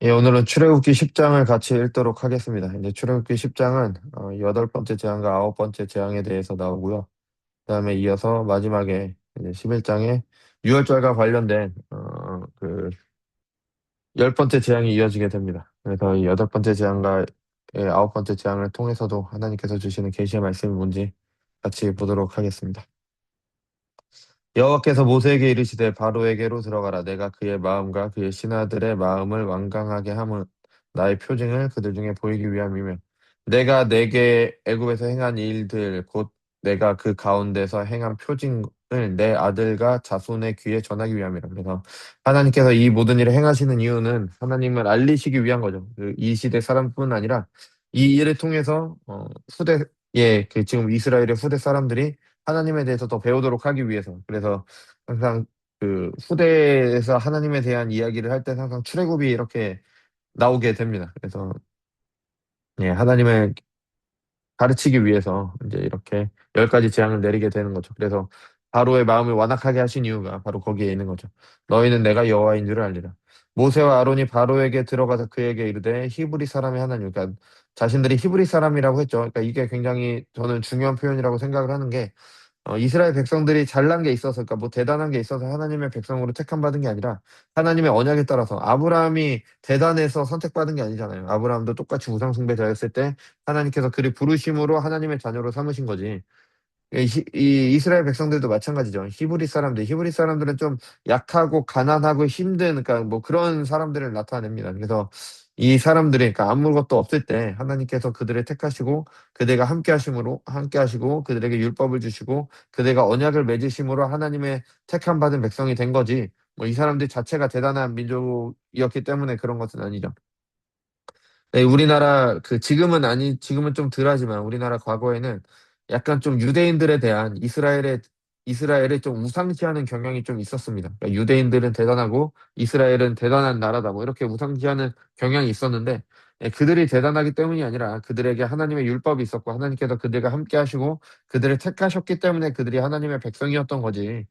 예, 오늘은 출애굽기 10장을 같이 읽도록 하겠습니다. 이제 출애굽기 10장은 여덟 번째 재앙과 아홉 번째 재앙에 대해서 나오고요. 그다음에 이어서 마지막에 이제 11장에 유월절과 관련된 그 열 번째 재앙이 이어지게 됩니다. 그래서 이 여덟 번째 재앙과 아홉 번째 재앙을 통해서도 하나님께서 주시는 계시의 말씀이 뭔지 같이 보도록 하겠습니다. 여호와께서 모세에게 이르시되 바로에게로 들어가라. 내가 그의 마음과 그의 신하들의 마음을 완강하게 함은 나의 표징을 그들 중에 보이기 위함이며 내가 내게 애굽에서 행한 일들 곧 내가 그 가운데서 행한 표징을 내 아들과 자손의 귀에 전하기 위함이라. 그래서 하나님께서 이 모든 일을 행하시는 이유는 하나님을 알리시기 위한 거죠. 그이 시대 사람뿐 아니라 이 일을 통해서 후대에 그 지금 이스라엘의 후대 사람들이 하나님에 대해서 더 배우도록 하기 위해서. 그래서 항상 그 후대에서 하나님에 대한 이야기를 할 때 항상 출애굽이 이렇게 나오게 됩니다. 그래서 예, 하나님을 가르치기 위해서 이제 이렇게 열 가지 재앙을 내리게 되는 거죠. 그래서 바로의 마음을 완악하게 하신 이유가 바로 거기에 있는 거죠. 너희는 내가 여호와인 줄을 알리라. 모세와 아론이 바로에게 들어가서 그에게 이르되 히브리 사람의 하나님, 그러니까 자신들이 히브리 사람이라고 했죠. 그러니까 이게 굉장히 저는 중요한 표현이라고 생각을 하는 게 이스라엘 백성들이 잘난 게 있어서, 그러니까 뭐 대단한 게 있어서 하나님의 백성으로 택함받은 게 아니라 하나님의 언약에 따라서 아브라함이 대단해서 선택받은 게 아니잖아요. 아브라함도 똑같이 우상 숭배자였을 때 하나님께서 그를 부르심으로 하나님의 자녀로 삼으신 거지. 이 이스라엘 백성들도 마찬가지죠. 히브리 사람들은 좀 약하고 가난하고 힘든, 그러니까 뭐 그런 사람들을 나타냅니다. 그래서 이 사람들이, 그러니까 아무것도 없을 때 하나님께서 그들을 택하시고 그들과 함께 하시고 그들에게 율법을 주시고 그들과 언약을 맺으심으로 하나님의 택함 받은 백성이 된 거지. 뭐 이 사람들 자체가 대단한 민족이었기 때문에 그런 것은 아니죠. 네, 우리나라 지금은 좀 덜하지만 우리나라 과거에는 약간 좀 유대인들에 대한 이스라엘을 좀 우상시하는 경향이 좀 있었습니다. 그러니까 유대인들은 대단하고 이스라엘은 대단한 나라다, 뭐 이렇게 우상시하는 경향이 있었는데, 그들이 대단하기 때문이 아니라 그들에게 하나님의 율법이 있었고 하나님께서 그들과 함께 하시고 그들을 택하셨기 때문에 그들이 하나님의 백성이었던 거지.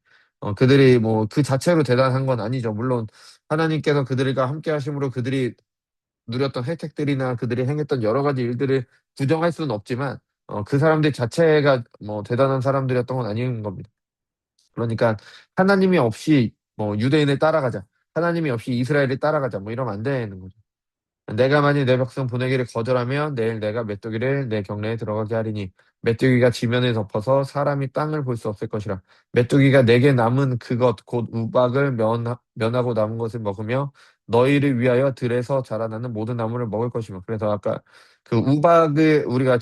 그들이 뭐 그 자체로 대단한 건 아니죠. 물론 하나님께서 그들과 함께 하심으로 그들이 누렸던 혜택들이나 그들이 행했던 여러 가지 일들을 부정할 수는 없지만, 그 사람들 자체가 뭐 대단한 사람들이었던 건 아닌 겁니다. 그러니까 하나님이 없이 뭐 유대인을 따라가자, 하나님이 없이 이스라엘을 따라가자, 뭐 이러면 안 되는 거죠. 내가 만일 내 백성 보내기를 거절하면 내일 내가 메뚜기를 내 경내에 들어가게 하리니 메뚜기가 지면을 덮어서 사람이 땅을 볼 수 없을 것이라. 메뚜기가 내게 남은 그것 곧 우박을 면하고 남은 것을 먹으며 너희를 위하여 들에서 자라나는 모든 나무를 먹을 것이며. 그래서 아까 그 우박을 우리가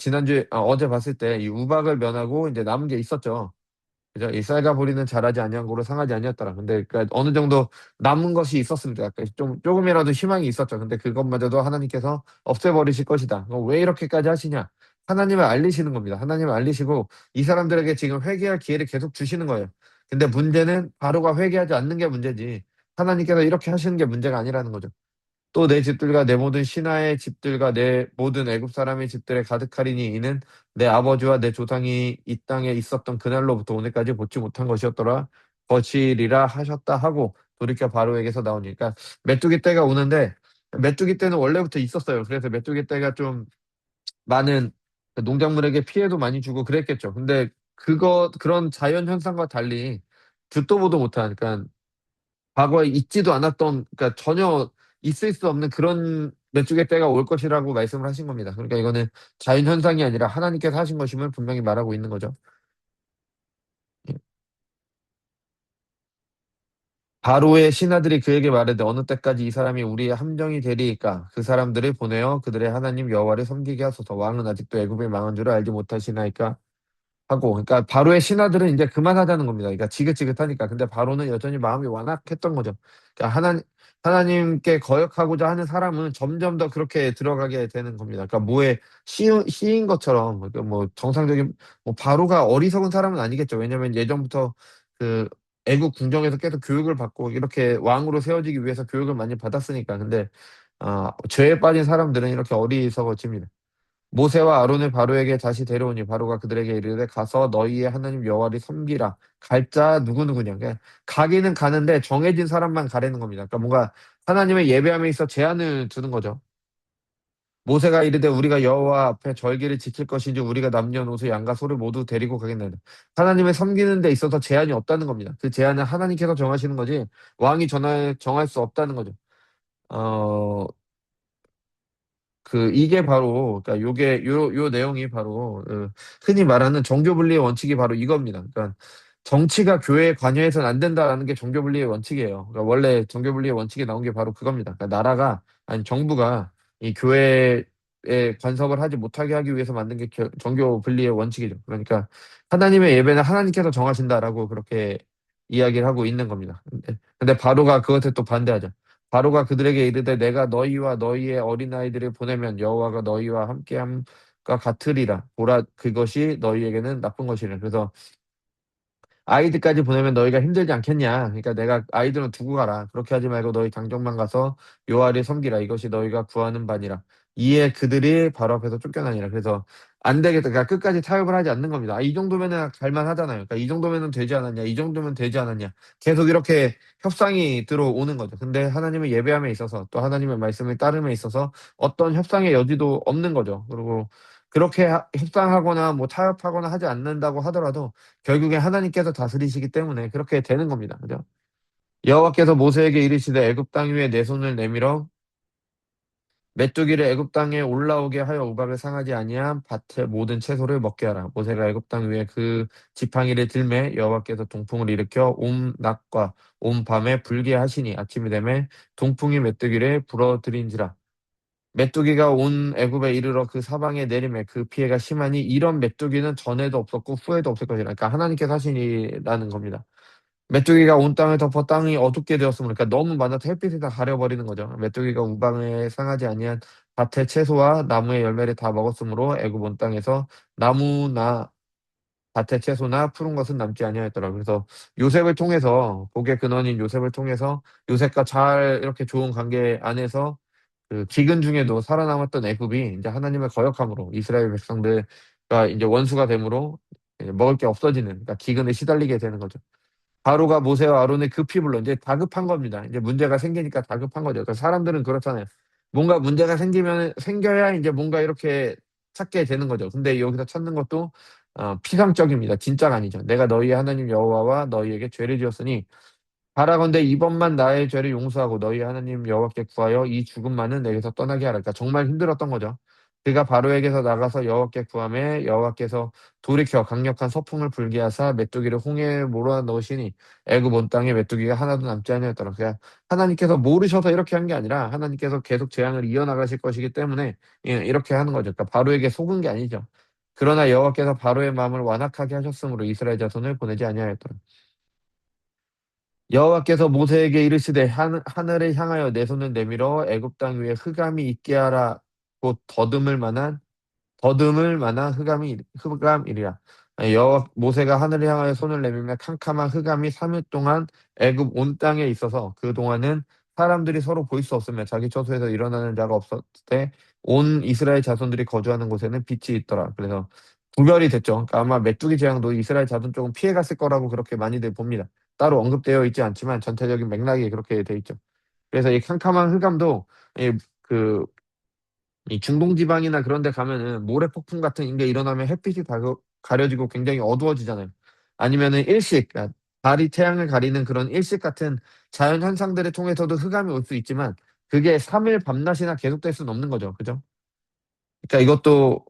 어제 봤을 때 이 우박을 면하고 이제 남은 게 있었죠. 그죠? 이 쌀과 보리는 자라지 아니한 고로 상하지 아니었더라. 근데 그러니까 어느 정도 남은 것이 있었습니다. 그러니까 좀 조금이라도 희망이 있었죠. 근데 그것마저도 하나님께서 없애버리실 것이다. 왜 이렇게까지 하시냐? 하나님을 알리시는 겁니다. 하나님을 알리시고 이 사람들에게 지금 회개할 기회를 계속 주시는 거예요. 근데 문제는 바로가 회개하지 않는 게 문제지, 하나님께서 이렇게 하시는 게 문제가 아니라는 거죠. 또 내 집들과 내 모든 신하의 집들과 내 모든 애굽 사람의 집들에 가득하리니 이는 내 아버지와 내 조상이 이 땅에 있었던 그날로부터 오늘까지 보지 못한 것이었더라. 거치리라 하셨다 하고 돌이켜 바로에게서 나오니까 메뚜기 때가 오는데, 메뚜기 때는 원래부터 있었어요. 그래서 메뚜기 때가 좀 많은 농작물에게 피해도 많이 주고 그랬겠죠. 근데 그런 자연 현상과 달리 듣도 보도 못한, 그러니까 과거에 있지도 않았던, 그러니까 전혀 있을 수 없는 그런 메뚜기 때가 올 것이라고 말씀을 하신 겁니다. 그러니까 이거는 자연 현상이 아니라 하나님께서 하신 것임을 분명히 말하고 있는 거죠. 예. 바로의 신하들이 그에게 말하되 어느 때까지 이 사람이 우리의 함정이 되리이까. 그 사람들을 보내어 그들의 하나님 여호와를 섬기게 하소서. 왕은 아직도 애굽이 망한 줄을 알지 못하시나이까 하고. 그러니까 바로의 신하들은 이제 그만하자는 겁니다. 그러니까 지긋지긋하니까. 근데 바로는 여전히 마음이 완악했던 거죠. 그러니까 하나님께 거역하고자 하는 사람은 점점 더 그렇게 들어가게 되는 겁니다. 그러니까 뭐에 시인 것처럼, 그러니까 뭐 정상적인, 뭐 바로가 어리석은 사람은 아니겠죠. 왜냐면 예전부터 그 애국 궁정에서 계속 교육을 받고 이렇게 왕으로 세워지기 위해서 교육을 많이 받았으니까. 근데 죄에 빠진 사람들은 이렇게 어리석어집니다. 모세와 아론을 바로에게 다시 데려오니 바로가 그들에게 이르되 가서 너희의 하나님 여호와를 섬기라. 갈 자 누구누구냐. 그러니까 가기는 가는데 정해진 사람만 가라는 겁니다. 그러니까 뭔가 하나님의 예배함에 있어 제한을 두는 거죠. 모세가 이르되 우리가 여호와 앞에 절기를 지킬 것인지 우리가 남녀노소 양과 소를 모두 데리고 가겠나이다. 하나님을 섬기는 데 있어서 제한이 없다는 겁니다. 그 제한은 하나님께서 정하시는 거지 왕이 정할 수 없다는 거죠. 어, 이게 바로, 그러니까 요 내용이 바로, 흔히 말하는 정교분리의 원칙이 바로 이겁니다. 그러니까 정치가 교회에 관여해서는 안 된다라는 게 정교분리의 원칙이에요. 그러니까 원래 정교분리의 원칙이 나온 게 바로 그겁니다. 그러니까 나라가, 아니, 정부가 이 교회에 간섭을 하지 못하게 하기 위해서 만든 게 정교분리의 원칙이죠. 그러니까 하나님의 예배는 하나님께서 정하신다라고 그렇게 이야기를 하고 있는 겁니다. 근데 바로가 그것에 또 반대하죠. 바로가 그들에게 이르되 내가 너희와 너희의 어린아이들을 보내면 여호와가 너희와 함께함과 같으리라. 보라 그것이 너희에게는 나쁜 것이라. 그래서 아이들까지 보내면 너희가 힘들지 않겠냐. 그러니까 내가 아이들은 두고 가라. 그렇게 하지 말고 너희 당정만 가서 여호와를 섬기라. 이것이 너희가 구하는 바니라. 이에 그들이 바로 앞에서 쫓겨나니라. 그래서 안 되겠다. 그러니까 끝까지 타협을 하지 않는 겁니다. 아, 이 정도면은 갈만하잖아요. 그러니까 이 정도면은 되지 않았냐. 이 정도면 되지 않았냐. 계속 이렇게 협상이 들어오는 거죠. 근데 하나님의 예배함에 있어서 또 하나님의 말씀을 따름에 있어서 어떤 협상의 여지도 없는 거죠. 그리고 그렇게 협상하거나 뭐 타협하거나 하지 않는다고 하더라도 결국에 하나님께서 다스리시기 때문에 그렇게 되는 겁니다. 그죠? 여호와께서 모세에게 이르시되 애굽 땅 위에 내 손을 내밀어 메뚜기를 애굽 땅에 올라오게 하여 우박을 상하지 아니한 밭의 모든 채소를 먹게 하라. 모세가 애굽 땅 위에 그 지팡이를 들매 여호와께서 동풍을 일으켜 온 낮과 온 밤에 불게 하시니 아침이 되매 동풍이 메뚜기를 불어들인지라. 메뚜기가 온 애굽에 이르러 그 사방에 내림에 그 피해가 심하니 이런 메뚜기는 전에도 없었고 후에도 없을 것이라. 그러니까 하나님께서 하시니라는 겁니다. 메뚜기가 온 땅을 덮어 땅이 어둡게 되었으므로 그러니까 너무 많아서 햇빛이 다 가려버리는 거죠. 메뚜기가 우방에 상하지 아니한 밭의 채소와 나무의 열매를 다 먹었으므로 애굽 온 땅에서 나무나 밭의 채소나 푸른 것은 남지 아니하였더라. 그래서 요셉을 통해서 복의 근원인 요셉을 통해서 요셉과 잘 이렇게 좋은 관계 안에서 그 기근 중에도 살아남았던 애굽이 이제 하나님의 거역함으로 이스라엘 백성들과 이제 원수가 되므로 이제 먹을 게 없어지는 그러니까 기근에 시달리게 되는 거죠. 바로가 모세와 아론을 급히 불러 이제 다급한 겁니다. 이제 문제가 생기니까 다급한 거죠. 그러니까 사람들은 그렇잖아요. 뭔가 문제가 생겨야 이제 뭔가 이렇게 찾게 되는 거죠. 근데 여기서 찾는 것도 피상적입니다. 진짜가 아니죠. 내가 너희 하나님 여호와와 너희에게 죄를 지었으니 바라건대 이번만 나의 죄를 용서하고 너희 하나님 여호와께 구하여 이 죽음만은 내게서 떠나게 하라. 그러니까 정말 힘들었던 거죠. 그가 바로에게서 나가서 여호와께 구하매 여호와께서 돌이켜 강력한 서풍을 불게 하사 메뚜기를 홍해에 몰아 넣으시니 애굽 온 땅에 메뚜기가 하나도 남지 아니하였더라. 그러니까 하나님께서 모르셔서 이렇게 한 게 아니라 하나님께서 계속 재앙을 이어나가실 것이기 때문에 이렇게 하는 거죠. 그러니까 바로에게 속은 게 아니죠. 그러나 여호와께서 바로의 마음을 완악하게 하셨으므로 이스라엘 자손을 보내지 아니하였더라. 여호와께서 모세에게 이르시되 하늘을 향하여 내 손을 내밀어 애굽 땅 위에 흑암이 있게 하라 곧 더듬을 만한 흑암이리라. 여호와 모세가 하늘을 향하여 손을 내밀며 캄캄한 흑암이 3일 동안 애굽 온 땅에 있어서 그 동안은 사람들이 서로 볼 수 없으며 자기 처소에서 일어나는 자가 없었을 때 온 이스라엘 자손들이 거주하는 곳에는 빛이 있더라. 그래서 구별이 됐죠. 그러니까 아마 메뚜기 재앙도 이스라엘 자손 쪽은 피해갔을 거라고 그렇게 많이들 봅니다. 따로 언급되어 있지 않지만 전체적인 맥락이 그렇게 돼 있죠. 그래서 이 캄캄한 흑암도 이, 그 이 중동 지방이나 그런 데 가면은 모래 폭풍 같은 게 일어나면 햇빛이 가려지고 굉장히 어두워지잖아요. 아니면은 일식, 그러니까 달이 태양을 가리는 그런 일식 같은 자연 현상들을 통해서도 흑암이 올 수 있지만 그게 3일 밤낮이나 계속될 수는 없는 거죠. 그죠? 그러니까 이것도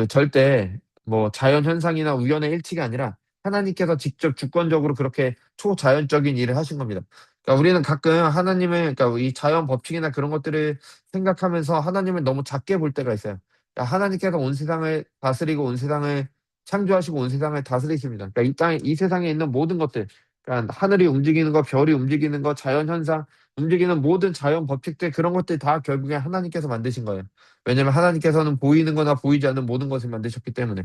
절대 뭐 자연 현상이나 우연의 일치가 아니라 하나님께서 직접 주권적으로 그렇게 초자연적인 일을 하신 겁니다. 그러니까 우리는 가끔 하나님을 그러니까 이 자연 법칙이나 그런 것들을 생각하면서 하나님을 너무 작게 볼 때가 있어요. 그러니까 하나님께서 온 세상을 다스리고 온 세상을 창조하시고 온 세상을 다스리십니다. 그러니까 이 땅에 이 세상에 있는 모든 것들, 그러니까 하늘이 움직이는 거, 별이 움직이는 거, 자연 현상 움직이는 모든 자연 법칙들 그런 것들 다 결국에 하나님께서 만드신 거예요. 왜냐하면 하나님께서는 보이는 거나 보이지 않는 모든 것을 만드셨기 때문에.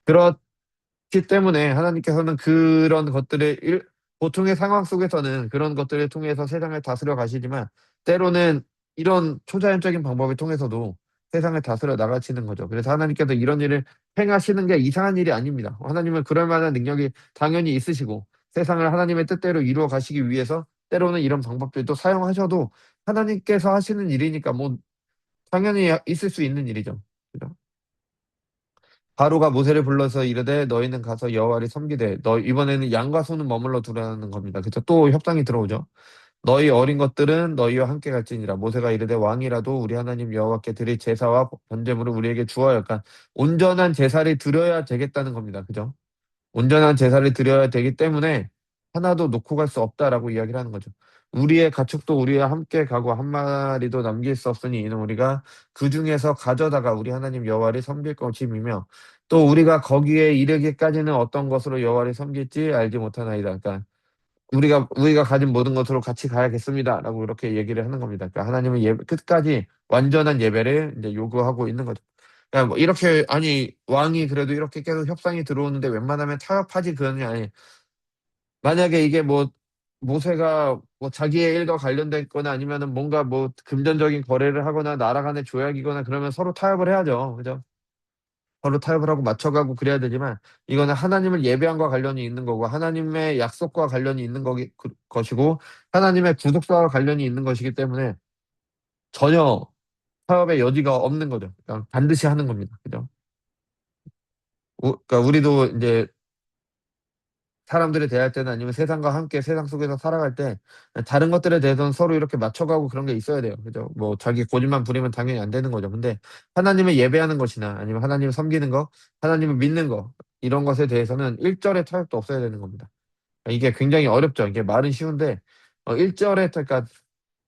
그렇기 때문에 하나님께서는 그런 것들을 보통의 상황 속에서는 그런 것들을 통해서 세상을 다스려 가시지만 때로는 이런 초자연적인 방법을 통해서도 세상을 다스려 나가시는 거죠. 그래서 하나님께서 이런 일을 행하시는 게 이상한 일이 아닙니다. 하나님은 그럴 만한 능력이 당연히 있으시고 세상을 하나님의 뜻대로 이루어 가시기 위해서 때로는 이런 방법들도 사용하셔도 하나님께서 하시는 일이니까 뭐 당연히 있을 수 있는 일이죠. 그죠? 바로가 모세를 불러서 이르되 너희는 가서 여호와를 섬기되 너 이번에는 양과 소는 머물러 두라는 겁니다. 그죠? 또 협상이 들어오죠. 너희 어린 것들은 너희와 함께 갈지니라. 모세가 이르되 왕이라도 우리 하나님 여호와께 드릴 제사와 번제물을 우리에게 주어야 할까? 온전한 제사를 드려야 되겠다는 겁니다. 그죠? 온전한 제사를 드려야 되기 때문에 하나도 놓고 갈 수 없다라고 이야기를 하는 거죠. 우리의 가축도 우리와 함께 가고 한 마리도 남길 수 없으니 이는 우리가 그 중에서 가져다가 우리 하나님 여호와를 섬길 것임이며 또 우리가 거기에 이르기까지는 어떤 것으로 여호와를 섬길지 알지 못하나이다. 그러니까 우리가 가진 모든 것으로 같이 가야겠습니다라고 이렇게 얘기를 하는 겁니다. 그러니까 하나님은 끝까지 완전한 예배를 이제 요구하고 있는 거죠. 그러니까 뭐 이렇게 아니 왕이 그래도 이렇게 계속 협상이 들어오는데 웬만하면 타협하지 그러냐 아니 만약에 이게 뭐 모세가 뭐 자기의 일과 관련된 거나 아니면은 뭔가 뭐 금전적인 거래를 하거나 나라 간의 조약이거나 그러면 서로 타협을 해야죠. 그죠? 서로 타협을 하고 맞춰가고 그래야 되지만 이거는 하나님을 예배함과 관련이 있는 거고 하나님의 약속과 관련이 있는 것이고 하나님의 구속사와 관련이 있는 것이기 때문에 전혀 타협의 여지가 없는 거죠. 그냥 반드시 하는 겁니다. 그죠? 그러니까 우리도 이제 사람들을 대할 때는 아니면 세상과 함께 세상 속에서 살아갈 때 다른 것들에 대해서는 서로 이렇게 맞춰가고 그런 게 있어야 돼요. 그죠? 뭐 자기 고집만 부리면 당연히 안 되는 거죠. 근데 하나님을 예배하는 것이나 아니면 하나님을 섬기는 거, 하나님을 믿는 거 이런 것에 대해서는 일절의 타협도 없어야 되는 겁니다. 이게 굉장히 어렵죠. 이게 말은 쉬운데 일절의 그러니까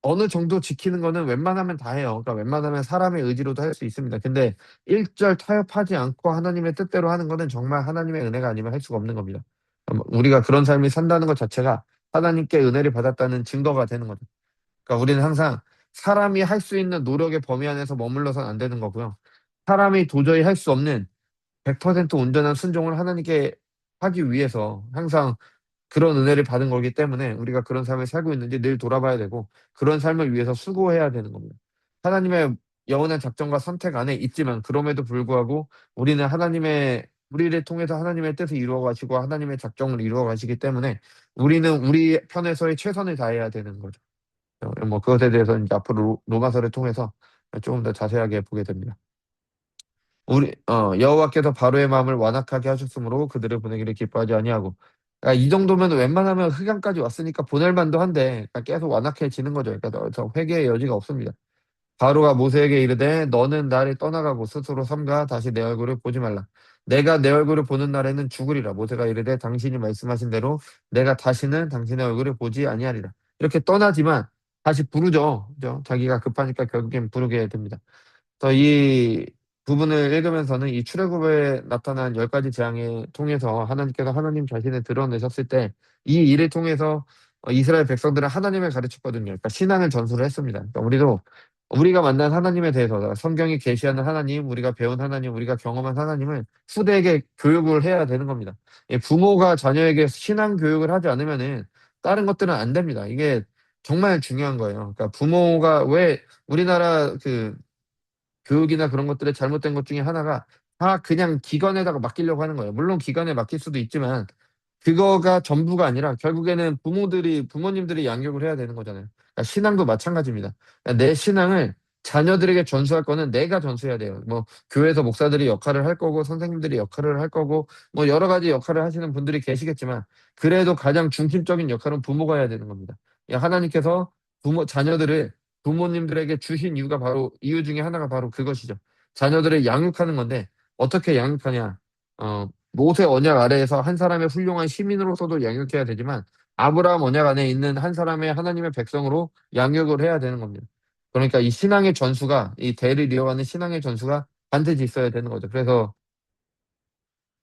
어느 정도 지키는 거는 웬만하면 다 해요. 그러니까 웬만하면 사람의 의지로도 할 수 있습니다. 근데 일절 타협하지 않고 하나님의 뜻대로 하는 거는 정말 하나님의 은혜가 아니면 할 수가 없는 겁니다. 우리가 그런 삶을 산다는 것 자체가 하나님께 은혜를 받았다는 증거가 되는 거죠. 그러니까 우리는 항상 사람이 할 수 있는 노력의 범위 안에서 머물러서는 안 되는 거고요. 사람이 도저히 할 수 없는 100% 온전한 순종을 하나님께 하기 위해서 항상 그런 은혜를 받은 거기 때문에 우리가 그런 삶을 살고 있는지 늘 돌아봐야 되고 그런 삶을 위해서 수고해야 되는 겁니다. 하나님의 영원한 작정과 선택 안에 있지만 그럼에도 불구하고 우리를 통해서 하나님의 뜻을 이루어 가시고 하나님의 작정을 이루어 가시기 때문에 우리는 우리 편에서의 최선을 다해야 되는 거죠. 뭐 그것에 대해서 이제 앞으로 로마서를 통해서 조금 더 자세하게 보게 됩니다. 여호와께서 바로의 마음을 완악하게 하셨으므로 그들을 보내기를 기뻐하지 아니하고 그러니까 이 정도면 웬만하면 흑암까지 왔으니까 보낼 만도 한데 그러니까 계속 완악해지는 거죠. 그러니까 더 회개의 여지가 없습니다. 바로가 모세에게 이르되 너는 나를 떠나가고 스스로 삼가 다시 내 얼굴을 보지 말라. 내가 내 얼굴을 보는 날에는 죽으리라. 모세가 이르되 당신이 말씀하신 대로 내가 다시는 당신의 얼굴을 보지 아니하리라. 이렇게 떠나지만 다시 부르죠. 그죠? 자기가 급하니까 결국엔 부르게 됩니다. 그래서 이 부분을 읽으면서는 이 출애굽에 나타난 10가지 재앙을 통해서 하나님께서 하나님 자신을 드러내셨을 때 이 일을 통해서 이스라엘 백성들은 하나님을 가르쳤거든요. 그러니까 신앙을 전수를 했습니다. 그러니까 우리도 우리가 만난 하나님에 대해서 성경이 계시하는 하나님, 우리가 배운 하나님, 우리가 경험한 하나님을 후대에게 교육을 해야 되는 겁니다. 부모가 자녀에게 신앙 교육을 하지 않으면은 다른 것들은 안 됩니다. 이게 정말 중요한 거예요. 그러니까 부모가 왜 우리나라 교육이나 그런 것들의 잘못된 것 중에 하나가 다 그냥 기관에다가 맡기려고 하는 거예요. 물론 기관에 맡길 수도 있지만 그거가 전부가 아니라 결국에는 부모님들이 양육을 해야 되는 거잖아요. 그러니까 신앙도 마찬가지입니다. 그러니까 내 신앙을 자녀들에게 전수할 거는 내가 전수해야 돼요. 뭐 교회에서 목사들이 역할을 할 거고 선생님들이 역할을 할 거고 뭐 여러 가지 역할을 하시는 분들이 계시겠지만 그래도 가장 중심적인 역할은 부모가 해야 되는 겁니다. 하나님께서 자녀들을 부모님들에게 주신 이유 중에 하나가 바로 그것이죠. 자녀들을 양육하는 건데 어떻게 양육하냐? 모세 언약 아래에서 한 사람의 훌륭한 시민으로서도 양육해야 되지만 아브라함 언약 안에 있는 한 사람의 하나님의 백성으로 양육을 해야 되는 겁니다. 그러니까 이 신앙의 전수가 이 대를 이어가는 신앙의 전수가 반드시 있어야 되는 거죠. 그래서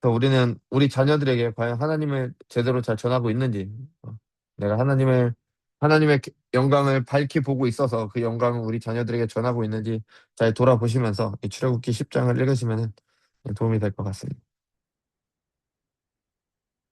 우리는 우리 자녀들에게 과연 하나님을 제대로 잘 전하고 있는지, 내가 하나님의 영광을 밝히 보고 있어서 그 영광을 우리 자녀들에게 전하고 있는지 잘 돌아보시면서 이 출애굽기 10장을 읽으시면 도움이 될 것 같습니다.